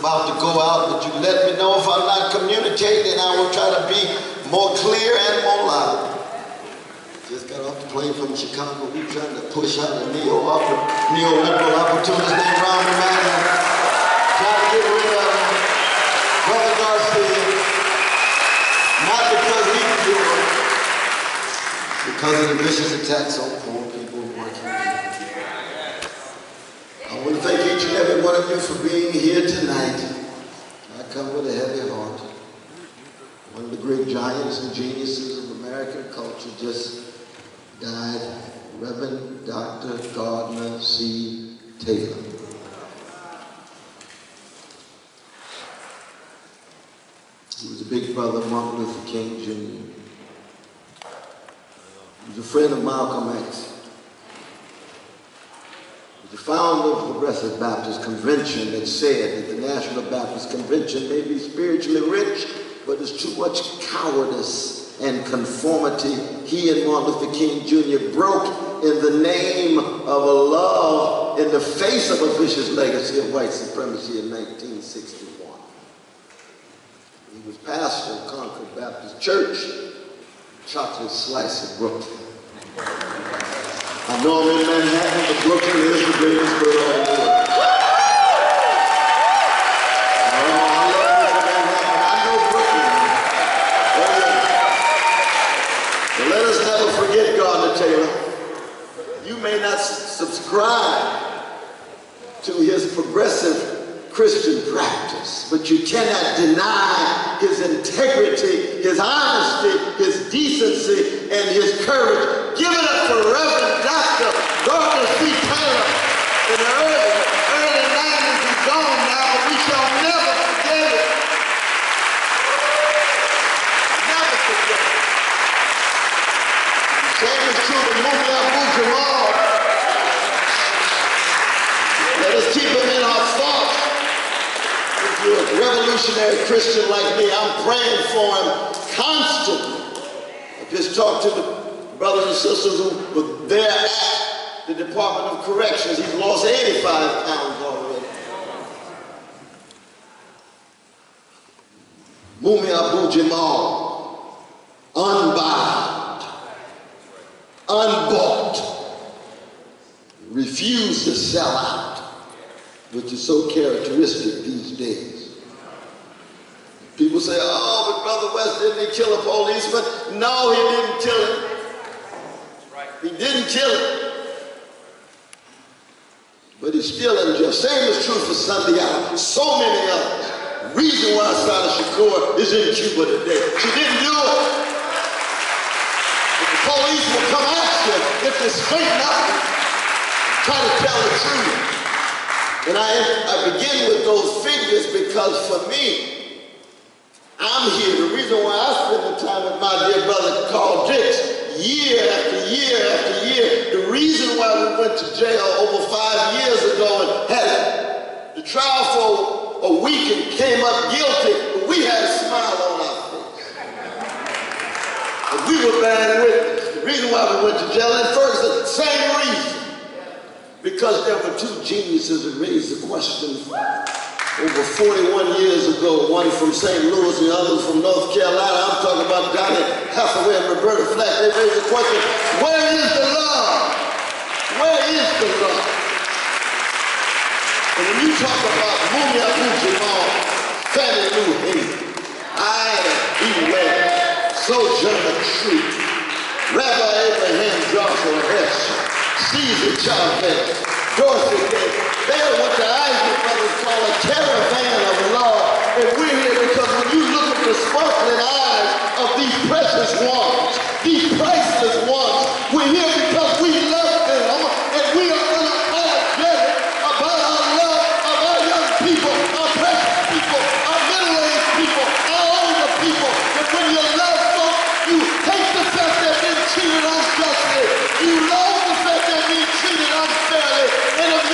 about to go out, but you let me know if I'm not communicating, and I will try to be more clear and more loud. Just got off the plane from Chicago. We trying to push out a neoliberal opportunist named Ron Emanuel. Trying to get rid of him. Brother Garcia. Not because he's doing it, because of the vicious attacks on poor people and working people. I want to thank each and every one of you for being here tonight. I come with a heavy heart. One of the great giants and geniuses of American culture just died, Reverend Dr. Garner C. Taylor. He was a big brother of Martin Luther King, Jr. He was a friend of Malcolm X. He was the founder of the Progressive Baptist Convention that said that the National Baptist Convention may be spiritually rich, but there's too much cowardice and conformity. He and Martin Luther King Jr. broke in the name of a love in the face of a vicious legacy of white supremacy in 1961. He was pastor of Concord Baptist Church, chocolate slice of Brooklyn. I know I'm in Manhattan, but Brooklyn is the greatest borough in the world. Let us never forget Garner Taylor. You may not subscribe to his progressive Christian practice, but you cannot deny his integrity, his honesty, his decency, and his courage. Give it up for Reverend Dr. Garner C. Taylor. In the early 90s, he's gone now, but we shall never forget it. Never forget it. Same is true of Abu-Jamal. Let us keep him in our thoughts. If you're a revolutionary Christian like me, I'm praying for him constantly. I just talked to the brothers and sisters who were there at the Department of Corrections. He's lost 85 pounds already. Abu-Jamal, unbound, unbought, refused to sell out, which is so characteristic these days. People say, oh, but Brother West, didn't he kill a policeman? No, he didn't kill him. He didn't kill him. But he's still in jail. Same is true for Sunday Island. So many others. Reason why Sada Shakur is in Cuba today. She didn't do it. But the police will come after you if they straighten up and try to tell the truth. And I begin with those figures because for me, I'm here. The reason why I spend the time with my dear brother Carl Dix, year after year after year, the reason why we went to jail over 5 years ago and had the trial for a week and came up guilty, but we had a smile on our face. And we were bearing witness. The reason why we went to jail in Ferguson, same reason. Because there were two geniuses that raised the question over 41 years ago, one from St. Louis and the other from North Carolina. I'm talking about Donnie Hathaway and Roberta Flack. They raised the question, where is the love? Where is the love? And when you talk about Abu-Jamal, Fannie Lou Hagan, Ida E. Webb, Sojourner Truth, Rabbi Abraham Joshua Heschel, Caesar Chavez, Dorothy Day, they are what the Isaac brothers call a caravan of love. And we're here because when you look at the sparkling eyes of these precious ones, these priceless ones, we're here because we love them and we are unapologetic about our love of our young people, our precious people, our middle-aged people, our older people. And when you love folks, you hate the fact that they're being treated unjustly. You love the fact that they're being treated unfairly. And if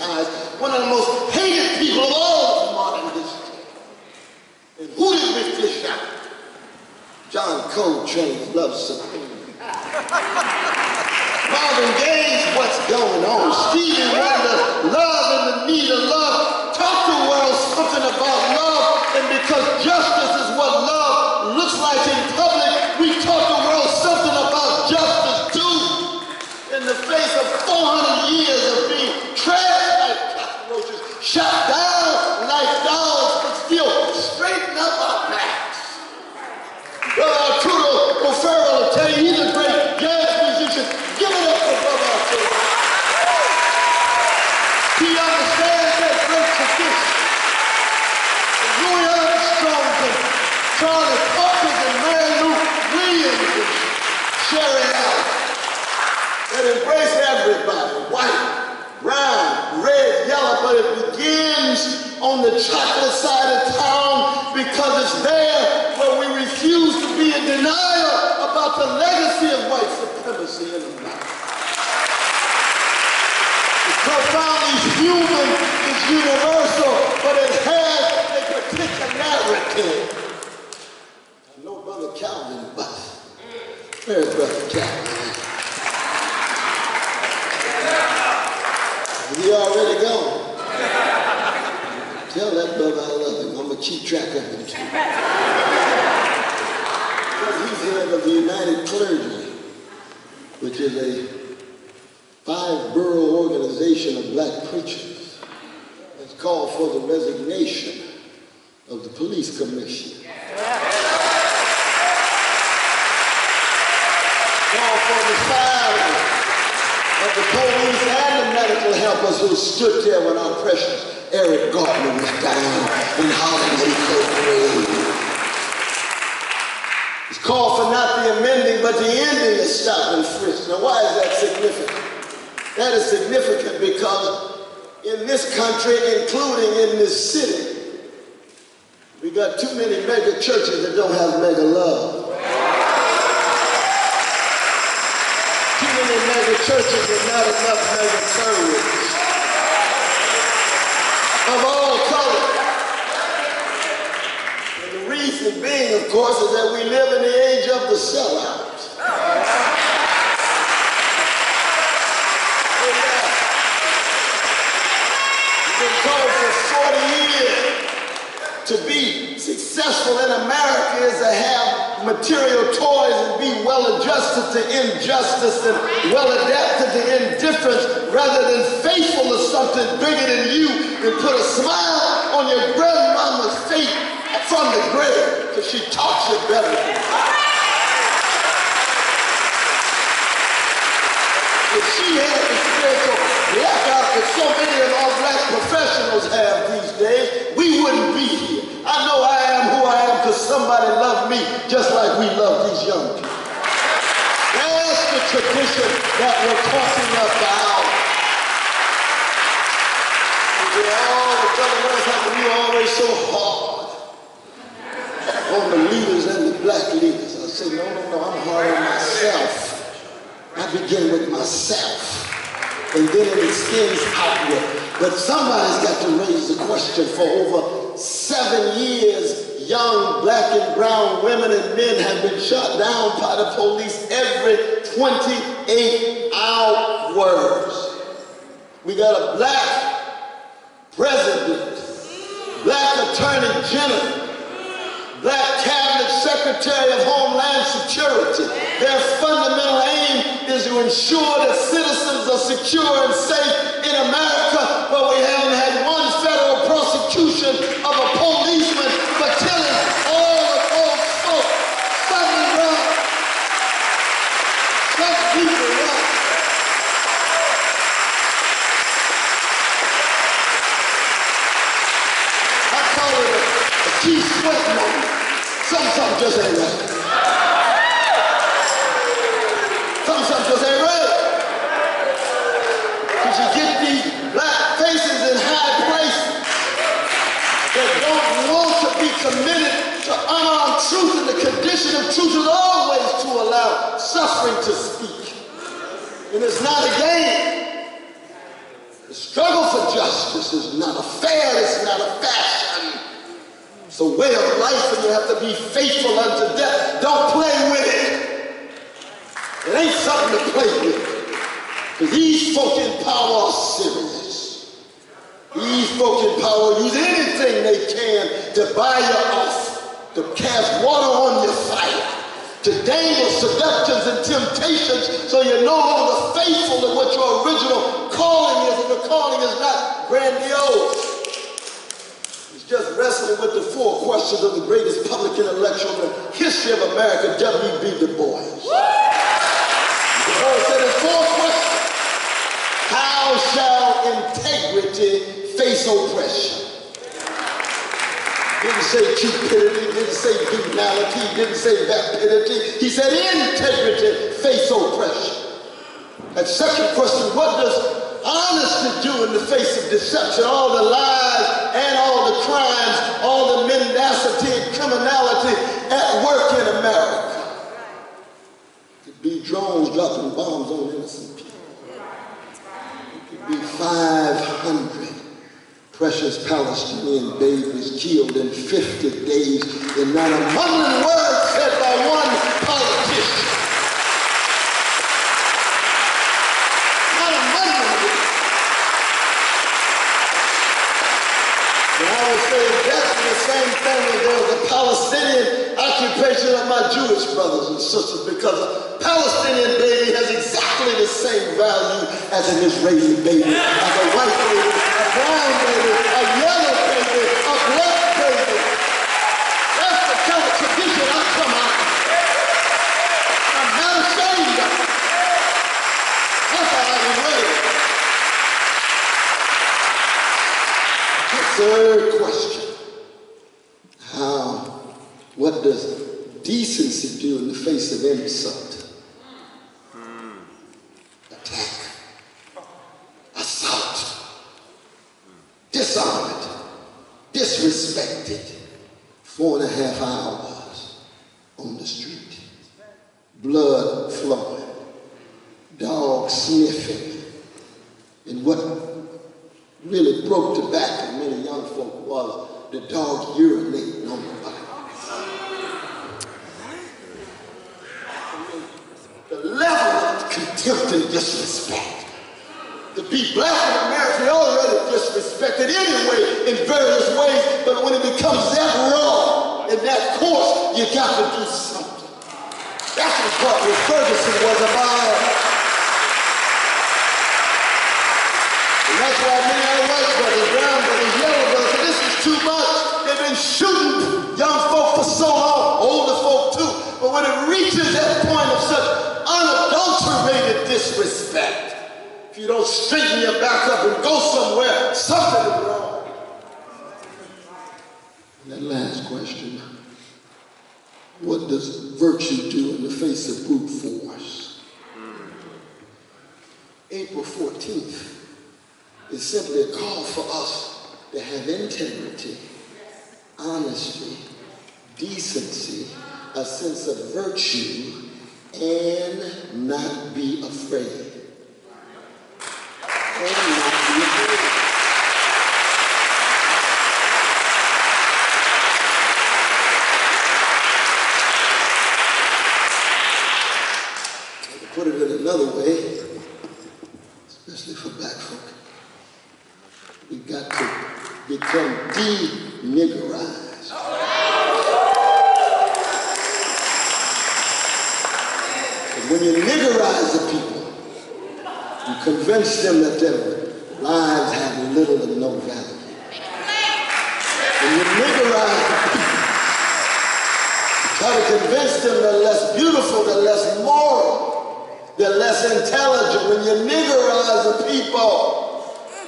stigmatized, one of the most hated people of all of modern history. And who did we fish out? John Coltrane's Love Supreme. Marvin Gaye's What's Going On. Stevie Wonder's Love and the Need of Love. Talk to the world something about love, and because justice is what love looks like in public, we taught the world something about justice too. In the face of 400 years of being trashed like cockroaches, shot down like dogs, but still straighten up our backs. Brother Arturo O'Farrell will tell you he's a great jazz musician. Give it up for Brother Arturo. He understands that great tradition. And Louis Armstrong and Charlie Parker and Mary Lou Williams and Sherry Allen that embrace everybody, white, brown, red, yellow, but it begins on the chocolate side of town because it's there where we refuse to be in denial about the legacy of white supremacy in America. It's profoundly human, it's universal, but it has a particular narrative. I know Brother Calvin, but where's Brother Calvin? He already gone. Tell that brother I love him. I'm going to keep track of him too. He's head of the United Clergy, which is a 5-borough organization of black preachers. It's called for the resignation of the police commission. Call for the firing of the police and the medical helpers who stood there when our precious Eric Garner was down in Hollywood Incorporated. It's called for not the amending, but the ending of stop and frisk. Now, why is that significant? That is significant because in this country, including in this city, we got too many mega churches that don't have mega love. Too many mega churches and not enough mega courage. Of all colors. And the reason being, of course, is that we live in the age of the sellout. We've been told for 40 years to be successful in America is to have material toys and be well adjusted to injustice and well adapted to indifference rather than faithful to something bigger than you and put a smile on your grandmama's face from the grave because she taught you better than that. If she had the spiritual blackout that so many of our black professionals have these days, we wouldn't be here. I know I am who I am because somebody loved me just like we love these young people. That's the tradition that we're talking about. The government have to be always so hard on the leaders and the black leaders. I say, no, I'm hard on myself. I begin with myself, and then it extends outward. But somebody's got to raise the question. For over 7 years, young black and brown women and men have been shot down by the police every 28 hours. We got a black president, black attorney general, black cabinet secretary of Homeland Security. Their fundamental aim is to ensure that citizens are secure and safe in America, but we haven't had one federal prosecution of a policeman for killing all of those folks. Something wrong. Some people wrong. I call it a key sweat moment. Something just ain't right. Something just ain't right. Because you get these black faces in high places that don't want to be committed to unarmed truth, and the condition of truth is always to allow suffering to speak. And it's not a game. The struggle for justice is not a fad, it's not a fashion. It's a way of life, and you have to be faithful unto death. Don't play with it. It ain't something to play with. Because these folk in power are serious. These folk in power use anything they can to buy you off, to cast water on your fire, to dangle seductions and temptations so you're no longer faithful to what your original calling is, and the calling is not grandiose. It's just wrestling with the 4 questions of the greatest public intellectual in the history of America, W.E.B. Du Bois. Du Bois said there's 4 questions. How shall integrity face oppression? Didn't say cupidity, didn't say venality, didn't say vapidity. He said integrity face oppression. That second question, what does honesty do in the face of deception? All the lies and all the crimes, all the mendacity and criminality at work in America. It could be drones dropping bombs on innocent people. It could be 500 precious Palestinian babies killed in 50 days, and not a mumbling word said by one politician. Not a mumbling word. And I would say that's the same thing as there was a Palestinian occupation of my Jewish brothers and sisters, because a Palestinian baby has exactly the same value as an Israeli baby, as a white baby, a brown baby, a yellow baby, a black baby. That's the kind of tradition I come out of. I'm not ashamed of it. That's how I was raised. The third question. What does decency do in the face of insult? Attack, assault, dishonored, disrespected. 4.5 hours on the street, blood flowing, dogs sniffing. And what really broke the back of many young folk was the dog urinating on the body. The level of contempt and disrespect. To be black in America, we already disrespected anyway in various ways, but when it becomes that raw and that coarse, you got to do something. That's what Ferguson was about. And that's why many of our white brothers, brown brothers, yellow brothers, say this is too much. They've been shooting young folk for so long, older folk too, but when it reaches that point of such unadulterated disrespect, if you don't straighten your back up and go somewhere, something is wrong. And that last question, what does virtue do in the face of brute force? April 14th is simply a call for us to have integrity, honesty, decency, a sense of virtue, and not be afraid. And not be afraid. To put it in another way, especially for black folk, we've got to become de-niggerized. When you niggerize the people, you convince them that their lives have little and no value. When you niggerize the people, you try to convince them they're less beautiful, they're less moral, they're less intelligent. When you niggerize the people,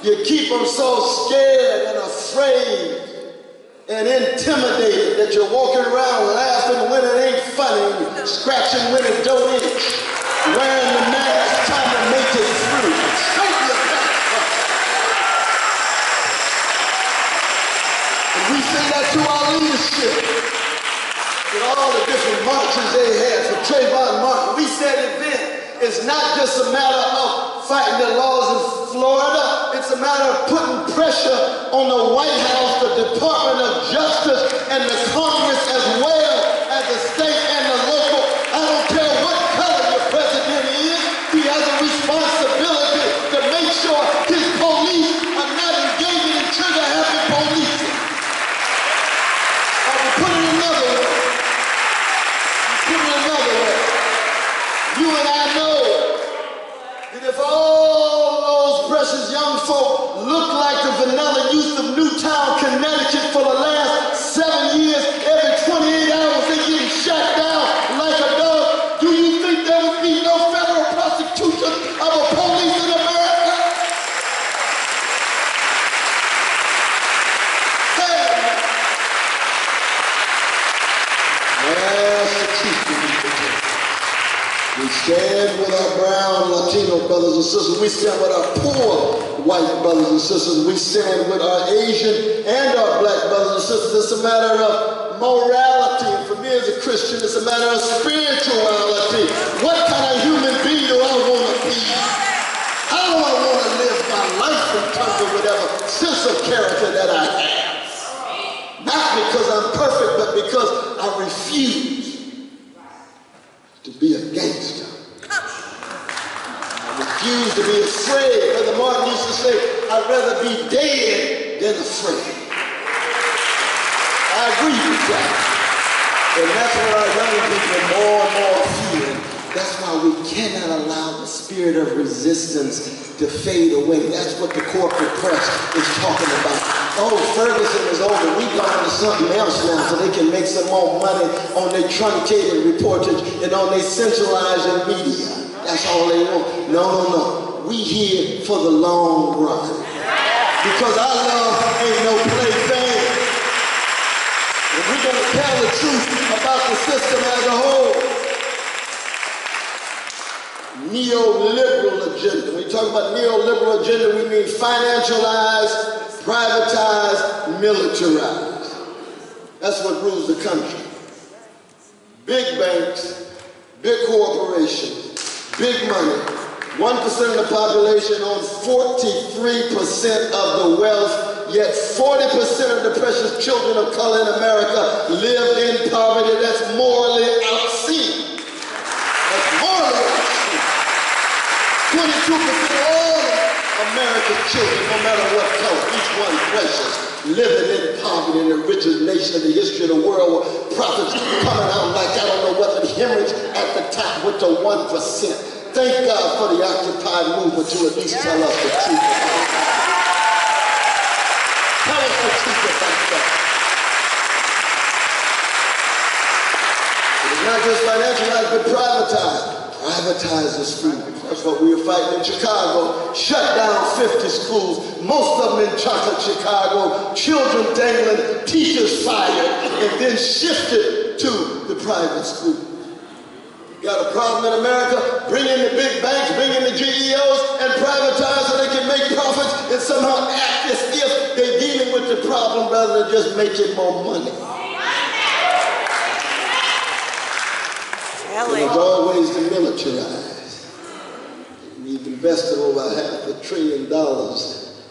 you keep them so scared and afraid and intimidated that you're walking around laughing when it ain't funny, scratching when it don't itch, wearing the mask, trying to make it through. Straighten your back up. And we say that to our leadership. With all the different marches they had for Trayvon Martin, we said it then. It's not just a matter of fighting the laws in Florida. it's a matter of putting pressure on the White House, the Department of Justice, and the Congress as well as the state and the local. I don't care what color your president is, he has a responsibility to make sure his police are not engaging in trigger-happy policing. I will put it another way. You and I know that if all those precious young folk look like the vanilla youth of Newtown, Connecticut for the last 7 years, every 28 hours they getting shot down like a dog, do you think there would be no federal prosecution of a police in America? Hey! That's the truth. We stand with our brown Latino brothers and sisters. We stand with our poor white brothers and sisters. We stand with our Asian and our black brothers and sisters. It's a matter of morality. And for me as a Christian, it's a matter of spirituality. What kind of human being do I want to be? How do I want to live my life in terms of whatever sense of character that I have? Not because I'm perfect, but because I refuse to be a gangster. I refuse to be afraid. Brother Martin used to say, I'd rather be dead than afraid. I agree with that. And that's what our young people more and more feel. That's why we cannot allow the spirit of resistance to fade away. That's what the corporate press is talking about. Oh, Ferguson is over. We going to something else now so they can make some more money on their truncated reportage and on their centralized media. That's all they want. No. We here for the long run. Because our love ain't no plaything. And we're going to tell the truth about the system as a whole. Neoliberal agenda. When we talk about neoliberal agenda, we mean financialized, privatized, militarized. That's what rules the country. Big banks, big corporations, big money. 1% of the population owns 43% of the wealth, yet 40% of the precious children of color in America live in poverty. That's morally obscene. That's morally obscene. 22% of all American children, no matter what color, each one precious, living in poverty in the richest nation in the history of the world, with profits coming out like I don't know what, the hemorrhage at the top with the 1%. Thank God for the Occupy movement to at least tell us the truth about that. Tell us the truth about that. It's not just financialized, but privatized. Privatize the schools. That's what we were fighting in Chicago. Shut down 50 schools, most of them in chocolate Chicago. Children dangling, teachers fired, and then shifted to the private school. Got a problem in America? Bring in the big banks, bring in the GEOs, and privatize so they can make profits and somehow act as if they're dealing with the problem rather than just making more money. And it's always the militarized. We've invested over $500 billion,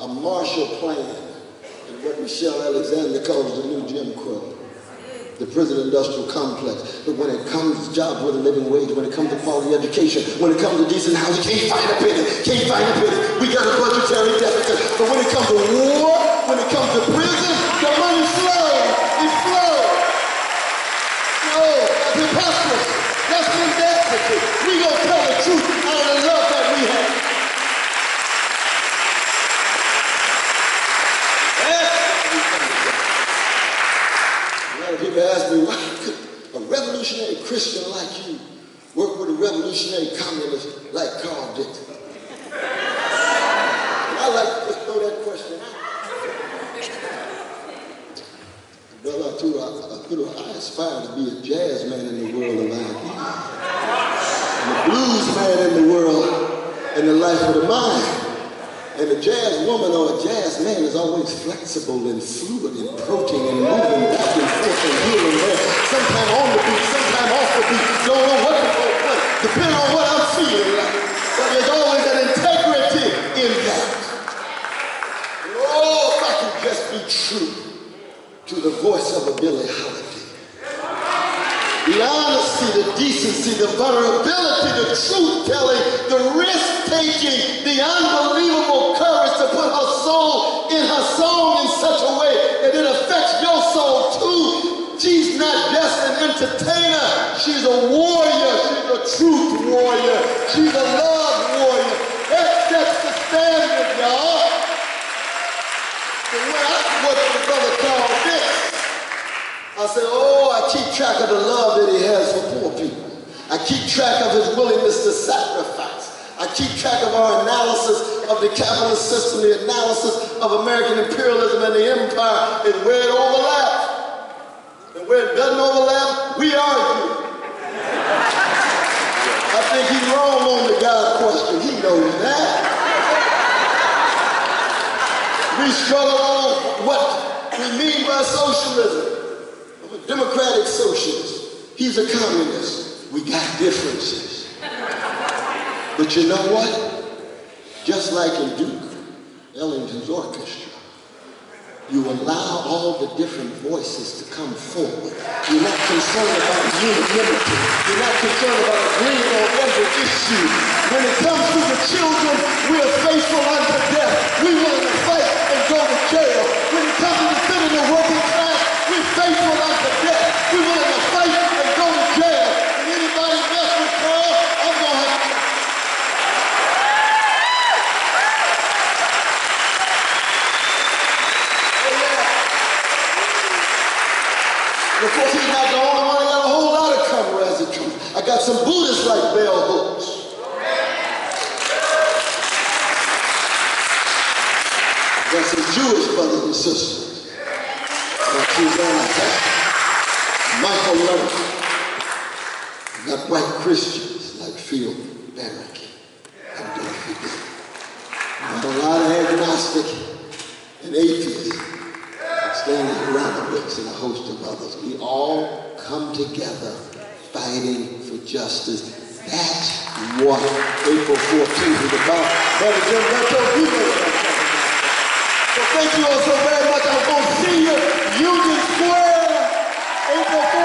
a Marshall Plan, and what Michelle Alexander calls the new Jim Crow. The prison industrial complex. But when it comes to jobs with a living wage, when it comes to quality education, when it comes to decent housing, can't find a penny. We got a budgetary deficit. But when it comes to war, when it comes to prison, the money flows. It flows. No, that's preposterous. That's mendacity. We gonna tell the truth out of the love that we have. People ask me, why could a revolutionary Christian like you work with a revolutionary communist like Carl Dixon? And I like to throw that question out. Brother, I aspire to be a jazz man in the world of ideas, and a blues man in the world, in the life of the mind. And a jazz woman or a jazz man is always flexible and fluid and protein and moving back and forth and here and there. Sometimes on the beat, sometimes off the beat. Don't know what to play, depending on what I'm feeling like. But there's always an integrity in that. Oh, if I can just be true to the voice of a Billie Holiday. The honesty, the decency, the vulnerability, the truth-telling, the risk-taking, the unbelievable courage to put her soul in her song in such a way that it affects your soul too. She's not just an entertainer. She's a warrior. She's a truth warrior. She's a love warrior. That sets the standard, y'all. And when I what the brother called this, I said, oh, I keep track of the love that he has for poor people. I keep track of his willingness to sacrifice. I keep track of our analysis of the capitalist system, the analysis of American imperialism and the empire, and where it overlaps. And where it doesn't overlap, we argue. I think he's wrong on the God question. He knows that. We struggle on what we mean by socialism. Democratic socialist. He's a communist. We got differences. But you know what? Just like in Duke Ellington's orchestra, you allow all the different voices to come forward. You're not concerned about unanimity. You're not concerned about agreeing on every issue. When it comes to the children, we're faithful unto death. We're willing to fight and go to jail. When it comes to defending the working class, we're faithful unto death. We're willing to fight and go to jail. And anybody mess with Carl, I'm going to have to. Oh, yeah. And of course, he's not the only one. I got a whole lot of comrades that come. I got some Buddhists like bell hooks. I got some Jewish brothers and sisters. Michael Love. Got white Christians like Phil Barrick and Dorothy Day. Got a lot of agnostic and atheists, Stanley Rodriguez and a host of others. We all come together fighting for justice. That's what April 14th is about. Brother Jim Beto, you know what I'm talking about. So thank you all so very much. I'm going to see you Union Square, April 14th.